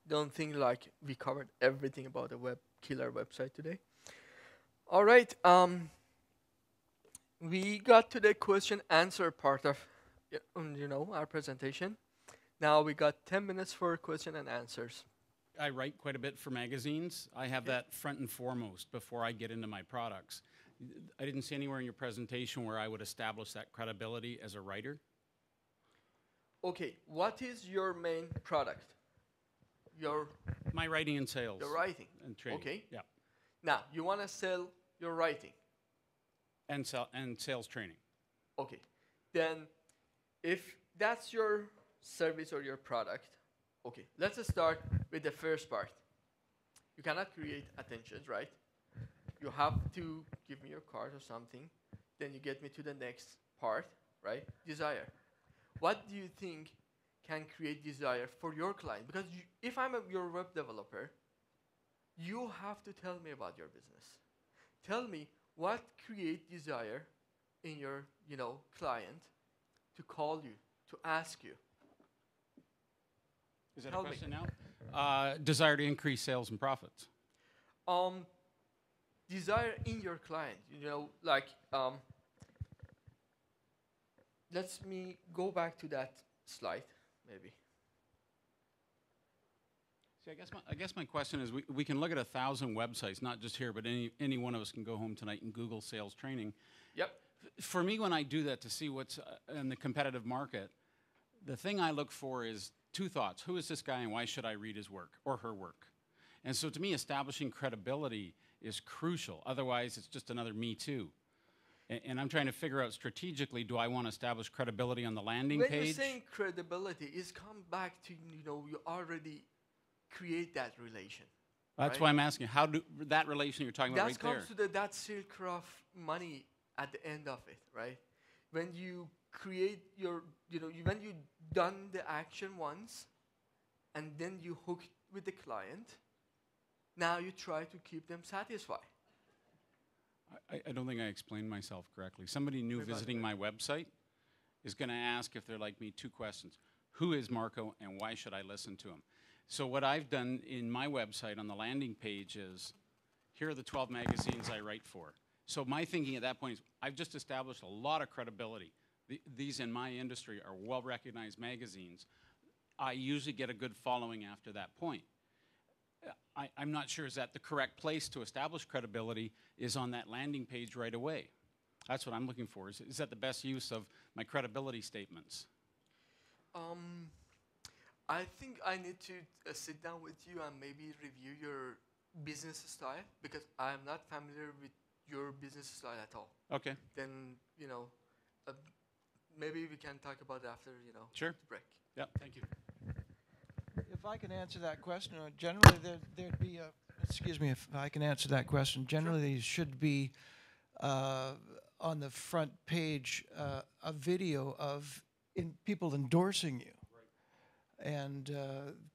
don't think like we covered everything about a killer website today. All right. We got to the question answer part of our presentation. Now we got 10 minutes for question and answers. I write quite a bit for magazines. I have that front and foremost before I get into my products. I didn't see anywhere in your presentation where I would establish that credibility as a writer. Okay, what is your main product? My writing and sales. Your writing. And training. Okay. Yeah. Now, you want to sell your writing. And sales training. Okay. Then, if that's your service or your product, okay, let's start with the first part. You cannot create attention, right? You have to give me your card or something. Then you get me to the next part, right? Desire. What do you think can create desire for your client? Because if I'm your web developer, you have to tell me about your business. Tell me what create desire in your, client to call you, to ask you. Is that Tell a me. question now? Desire to increase sales and profits. Desire in your client, let me go back to that slide, maybe. See, I guess my question is, we can look at 1,000 websites, not just here, but any one of us can go home tonight and Google sales training. Yep. For me, when I do that to see what's in the competitive market, the thing I look for is two thoughts. Who is this guy and why should I read his work or her work? And so to me, establishing credibility is crucial. Otherwise, it's just another Me Too. And I'm trying to figure out strategically, do I want to establish credibility on the landing When page? you're saying credibility, it's come back to, you already create that relation. That's right? why I'm asking, how do that relation you're talking about That right there? comes to that circle of money at the end of it, right? When you create your, when you done the action once, and then you hook with the client, now you try to keep them satisfied. I don't think I explained myself correctly. Somebody new visiting my website is going to ask, if they're like me, two questions. Who is Marco and why should I listen to him? So what I've done in my website on the landing page is, here are the 12 magazines I write for. So my thinking at that point is, I've just established a lot of credibility. These in my industry are well-recognized magazines. I usually get a good following after that point. I'm not sure, is that the correct place to establish credibility is on that landing page right away? That's what I'm looking for. Is that the best use of my credibility statements? I think I need to sit down with you and maybe review your business style, because I'm not familiar with your business style at all. Okay. Then, maybe we can talk about it after, Sure. the break. Yep, thank you. If I can answer that question, generally there'd be a, excuse me, if I can answer that question, generally there should be on the front page a video of people endorsing you. Right. And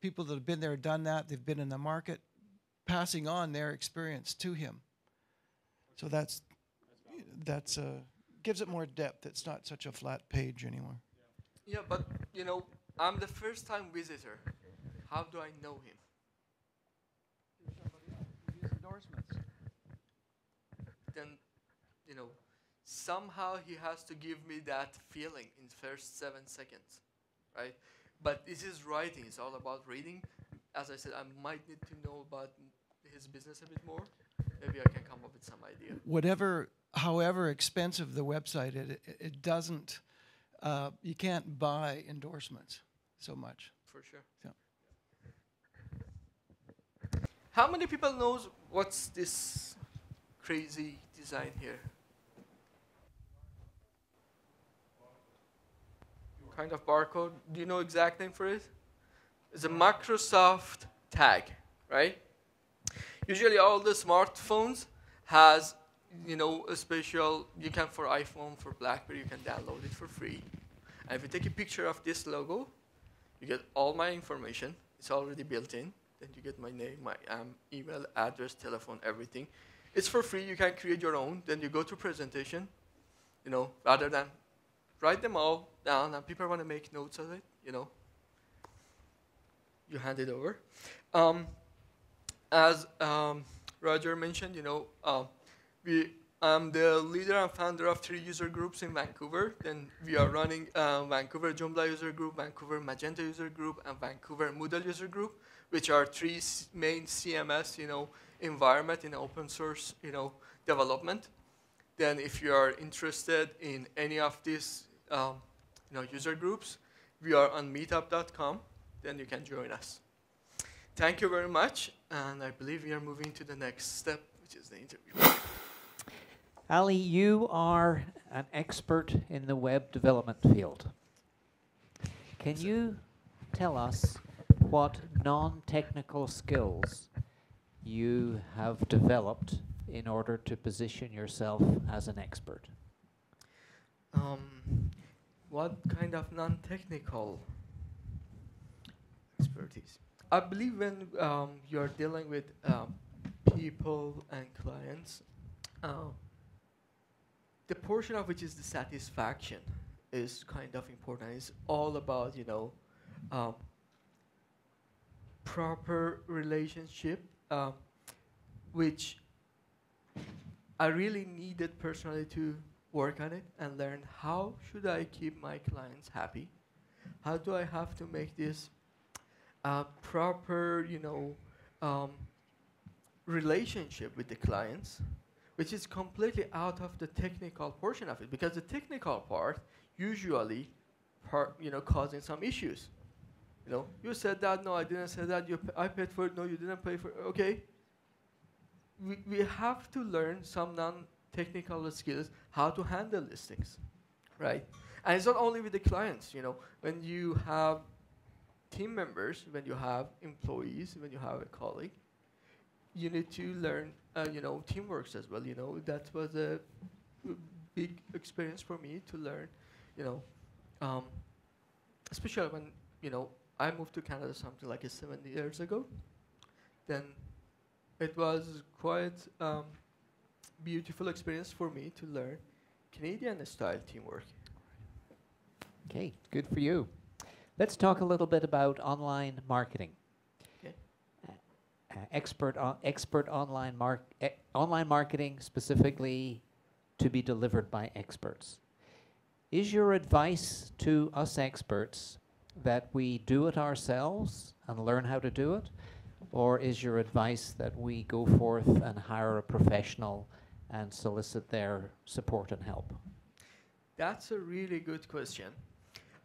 people that have been there, done that, they've been in the market, passing on their experience to him. So that's gives it more depth. It's not such a flat page anymore. Yeah, but, I'm the first-time visitor. How do I know him? Use endorsements. Then, somehow he has to give me that feeling in the first 7 seconds, right? But this is writing. It's all about reading. As I said, I might need to know about his business a bit more. Maybe I can come up with some idea. However expensive the website, it doesn't, you can't buy endorsements so much. For sure. Yeah. How many people knows what's this crazy design here? Kind of barcode. Do you know exact name for it? It's a Microsoft tag, right? Usually all the smartphones has, a special, you can for iPhone, for BlackBerry, you can download it for free. And if you take a picture of this logo, you get all my information. It's already built in. Then you get my name, my email, address, telephone, everything. It's for free. You can create your own. Then you go to presentation, rather than write them all down and people want to make notes of it, you hand it over. As Roger mentioned, I'm the leader and founder of 3 user groups in Vancouver. Then we are running Vancouver Joomla user group, Vancouver Magento user group, and Vancouver Moodle user group, which are 3 main CMS, environment in open source, development. Then if you are interested in any of these, user groups, we are on meetup.com. Then you can join us. Thank you very much, and I believe we are moving to the next step, which is the interview. Ali, you are an expert in the web development field. Can you tell us what non-technical skills you have developed in order to position yourself as an expert? what kind of non-technical expertise? I believe when you're dealing with people and clients, the portion of which is the satisfaction is kind of important. It's all about, proper relationship, which I really needed personally to work on it and learn how should I keep my clients happy? How do I have to make this proper, relationship with the clients, which is completely out of the technical portion of it, because the technical part usually causing some issues. You said that, no, I didn't say that, I paid for it, no, you didn't pay for it, okay. We have to learn some non-technical skills, how to handle these things, right? And it's not only with the clients, when you have team members, when you have employees, when you have a colleague, you need to learn, teamwork as well, that was a big experience for me to learn, especially when, I moved to Canada something like 7 years ago. Then it was quite beautiful experience for me to learn Canadian style teamwork. Okay, good for you. Let's talk a little bit about online marketing. Okay. Online marketing specifically to be delivered by experts. Is your advice to us experts that we do it ourselves and learn how to do it? Or is your advice that we go forth and hire a professional and solicit their support and help? That's a really good question.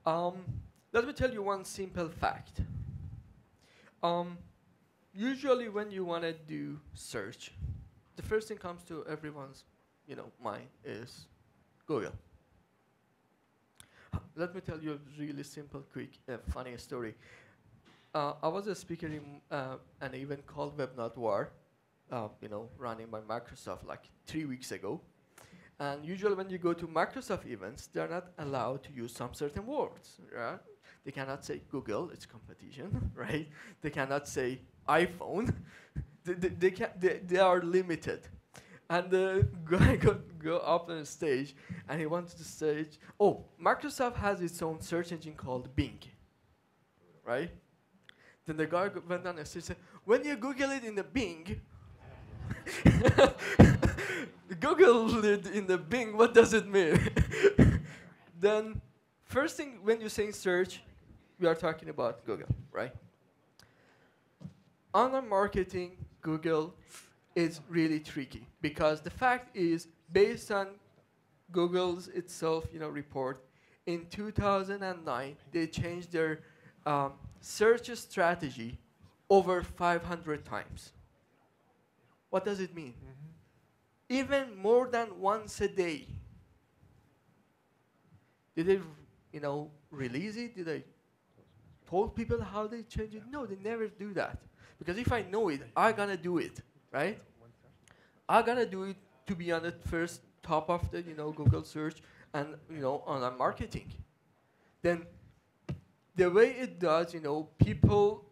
Let me tell you one simple fact. Usually when you want to do search, the first thing comes to everyone's mind is Google. Let me tell you a really simple, quick, funny story. I was a speaker in an event called Web Not War, running by Microsoft like 3 weeks ago. And usually when you go to Microsoft events, they're not allowed to use some certain words, right? They cannot say Google, it's competition, right? They cannot say iPhone. They are limited. And the guy go up on the stage, and he wanted to say, oh, Microsoft has its own search engine called Bing, right? Then the guy went on the stage and said, when you Google it in the Bing, Google it in the Bing, what does it mean? Then, first thing, when you say search, we are talking about Google, right? Online marketing, Google, is really tricky, because the fact is, based on Google's itself, report, in 2009, they changed their search strategy over 500 times. What does it mean? Even more than once a day. Did they, release it? Did they told people how they change it? No, they never do that. Because if I know it, I'm gonna do it, right? I'm gonna do it to be on the first top of the, Google search and, online marketing. Then the way it does, people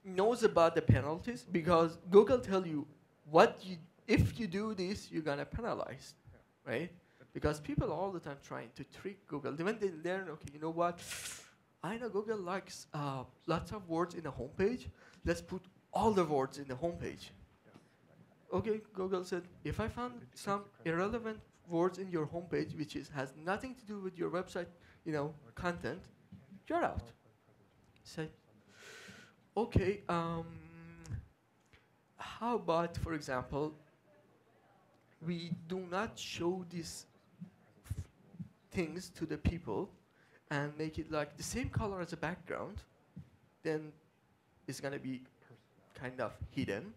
knows about the penalties, because Google tell you if you do this, you're gonna penalize, right? Because people all the time trying to trick Google. When they learn, okay, you know what? I know Google likes lots of words in a homepage. Let's put all the words in the homepage. Okay, Google said, if I found some irrelevant words in your homepage, which has nothing to do with your website, content, you're out. Say, okay, how about, for example, we do not show these things to the people and make it like the same color as the background, then it's gonna be kind of hidden.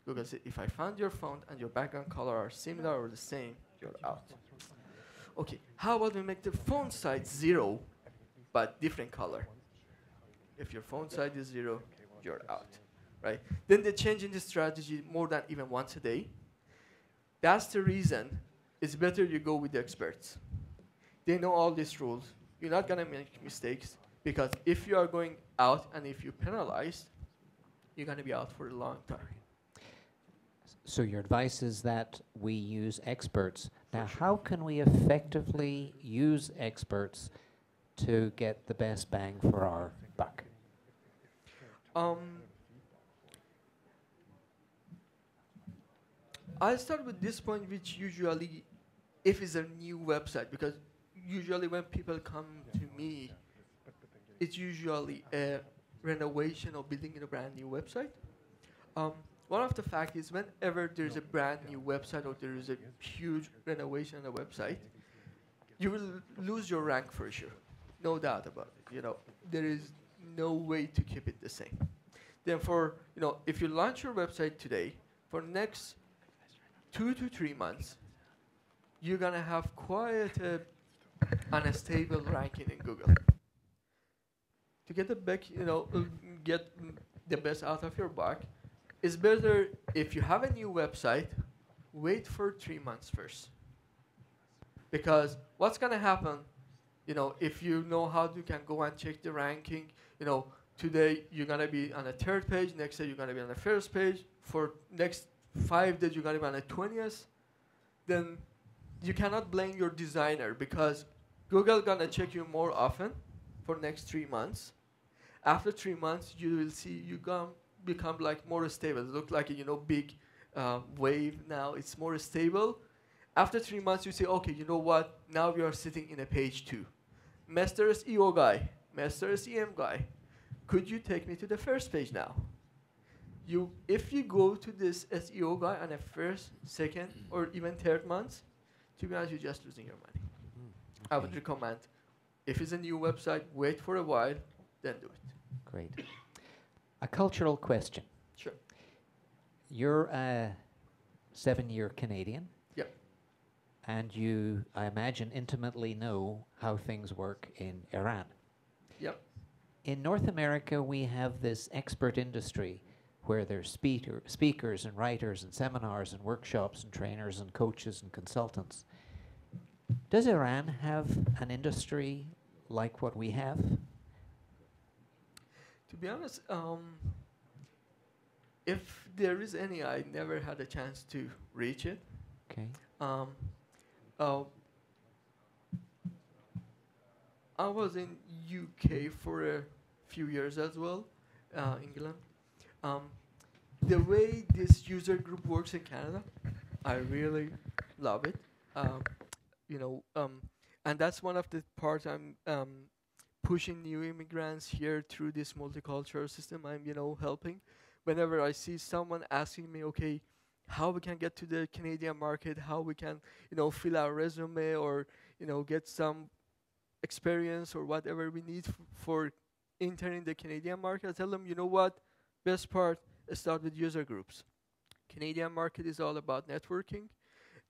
Google said, if I found your font and your background color are similar or the same, you're out. Okay, how about we make the font size 0, but different color? If your font size is 0, you're out, right? Then they change in the strategy more than even once a day. That's the reason it's better you go with the experts. They know all these rules. You're not gonna make mistakes because if you are going out and if you penalize, you're gonna be out for a long time. So your advice is that we use experts. Now, how can we effectively use experts to get the best bang for our buck? I'll start with this point, which usually, if it's a new website, because usually when people come to me, it's usually a renovation or building a brand new website. One of the fact is whenever there's a brand new website or there is a huge renovation on a website, you will lose your rank for sure, no doubt about it. There is no way to keep it the same. Then if you launch your website today, for next 2 to 3 months, you're gonna have quite a unstable ranking in Google. To get get the best out of your buck, it's better if you have a new website, wait for 3 months first. Because what's gonna happen, if you know how you can go and check the ranking, today you're gonna be on the 3rd page, next day you're gonna be on the 1st page, for next 5 days you're gonna be on the 20th, then you cannot blame your designer because Google gonna check you more often for next 3 months. After 3 months, you will see you become like more stable. It look like a big wave now. It's more stable. After 3 months, you say, okay, you know what? Now we are sitting in a page 2. Master SEO guy, Master SEM guy, could you take me to the 1st page now? If you go to this SEO guy on the 1st, 2nd, or even 3rd month, to be honest, you're just losing your money. I would recommend, if it's a new website, wait for a while, then do it. Great. A cultural question. Sure. You're a 7-year Canadian. Yep. And you, I imagine, intimately know how things work in Iran. Yep. In North America, we have this expert industry where there's speakers and writers and seminars and workshops and trainers and coaches and consultants. Does Iran have an industry like what we have? To be honest, if there is any, I never had a chance to reach it. Okay. I was in UK for a few years as well, England. The way this user group works in Canada, I really love it. And that's one of the parts I'm pushing new immigrants here through this multicultural system. I'm, helping. Whenever I see someone asking me, okay, how we can get to the Canadian market, how we can, fill our resume or, get some experience or whatever we need for entering the Canadian market, I tell them, you know what, best part, start with user groups. Canadian market is all about networking.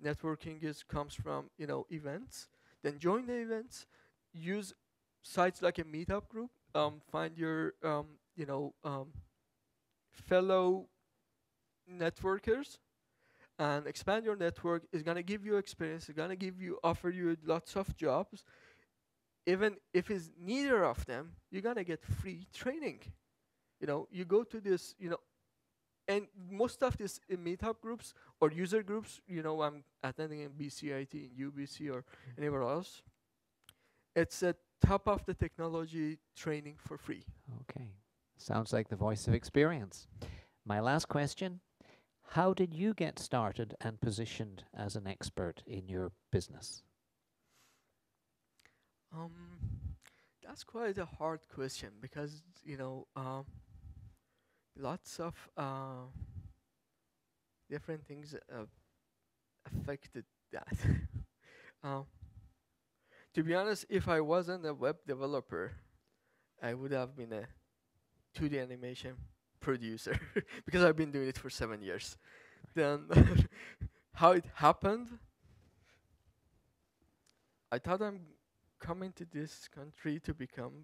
Networking comes from, events. Then join the events, use sites like a meetup group, find your, fellow networkers, and expand your network. Is gonna give you experience. It's gonna offer you lots of jobs. Even if it's neither of them, you're gonna get free training. You go to this, and most of these meetup groups or user groups, I'm attending in BCIT, in UBC, or anywhere else. It's a top of the technology training for free. Okay. Sounds like the voice of experience. My last question, how did you get started and positioned as an expert in your business? That's quite a hard question because, lots of different things affected that. To be honest, if I wasn't a web developer, I would have been a 2D animation producer because I've been doing it for 7 years. Then how it happened, I thought I'm coming to this country to become,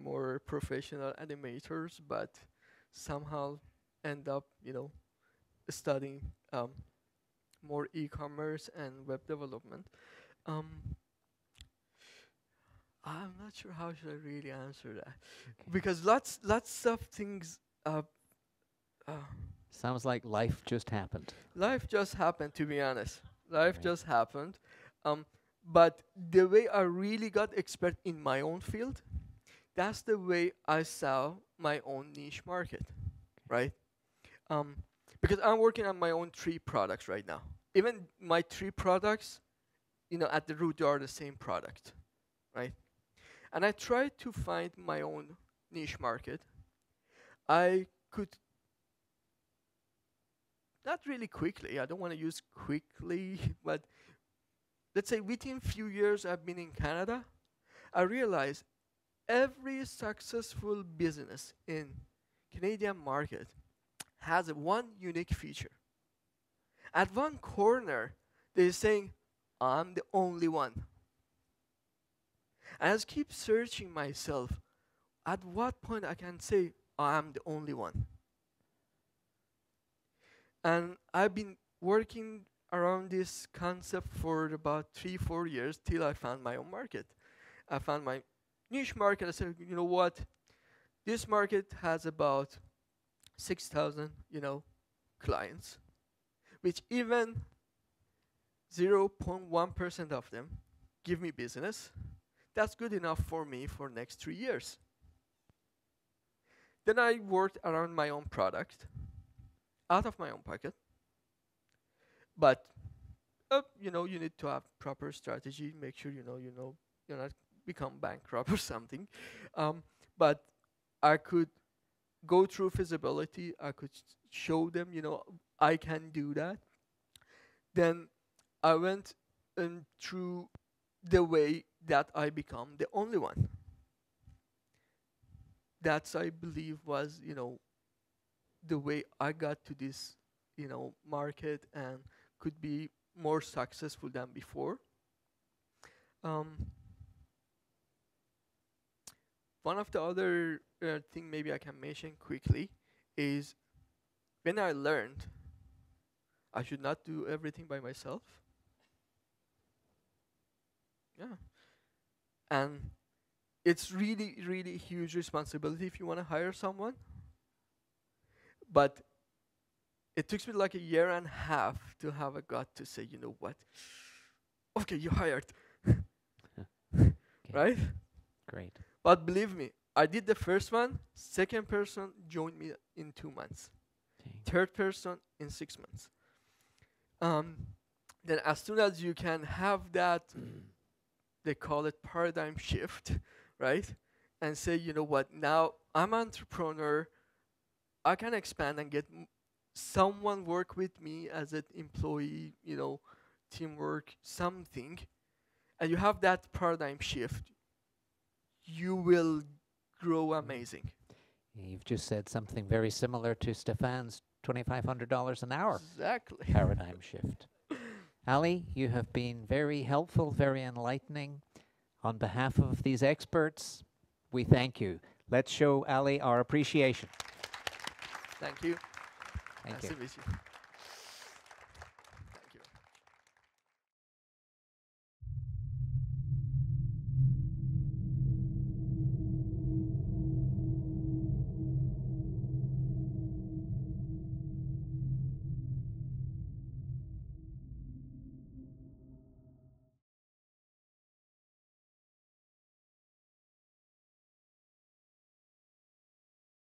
more professional animators, but somehow end up, studying more e-commerce and web development. I'm not sure how should I really answer that, because lots of things. Sounds like life just happened. Life just happened, to be honest. Life Right. just happened. But the way I really got expert in my own field, that's the way I saw my own niche market, right? Because I'm working on my own 3 products right now. Even my 3 products, at the root, they are the same product, right? And I tried to find my own niche market. I could not really quickly. I don't want to use quickly, but let's say within few years I've been in Canada, I realized every successful business in Canadian market has one unique feature. At one corner, they're saying, I'm the only one. And I just keep searching myself, at what point I can say, I'm the only one. And I've been working around this concept for about 3-4 years till I found my own market. I found my niche market. I said, you know what? This market has about 6,000, clients, which even 0.1% of them give me business. That's good enough for me for next 3 years. Then I worked around my own product, out of my own pocket. But, you need to have proper strategy, make sure you're not become bankrupt or something. But I could go through feasibility. I could show them, I can do that. Then I went through the way that I become the only one. That's, I believe, was, the way I got to this, market and could be more successful than before. One of the other thing maybe I can mention quickly is when I learned I should not do everything by myself. Yeah. And it's really, really huge responsibility if you want to hire someone. But it took me like a year and a half to have a gut to say, you know what? Okay, you hired. Okay. Right? Great. But believe me, I did the first one. Second person joined me in 2 months. Okay. Third person in 6 months. Then as soon as you can have that, they call it paradigm shift, right? And say, you know what, now I'm an entrepreneur. I can expand and get someone work with me as an employee, teamwork, something. And you have that paradigm shift, you will grow amazing. You've just said something very similar to Stefan's $2,500 an hour Exactly. paradigm shift. Ali, you have been very helpful, very enlightening. On behalf of these experts, we thank you. Let's show Ali our appreciation. Thank you. Thank Nice you. to meet you.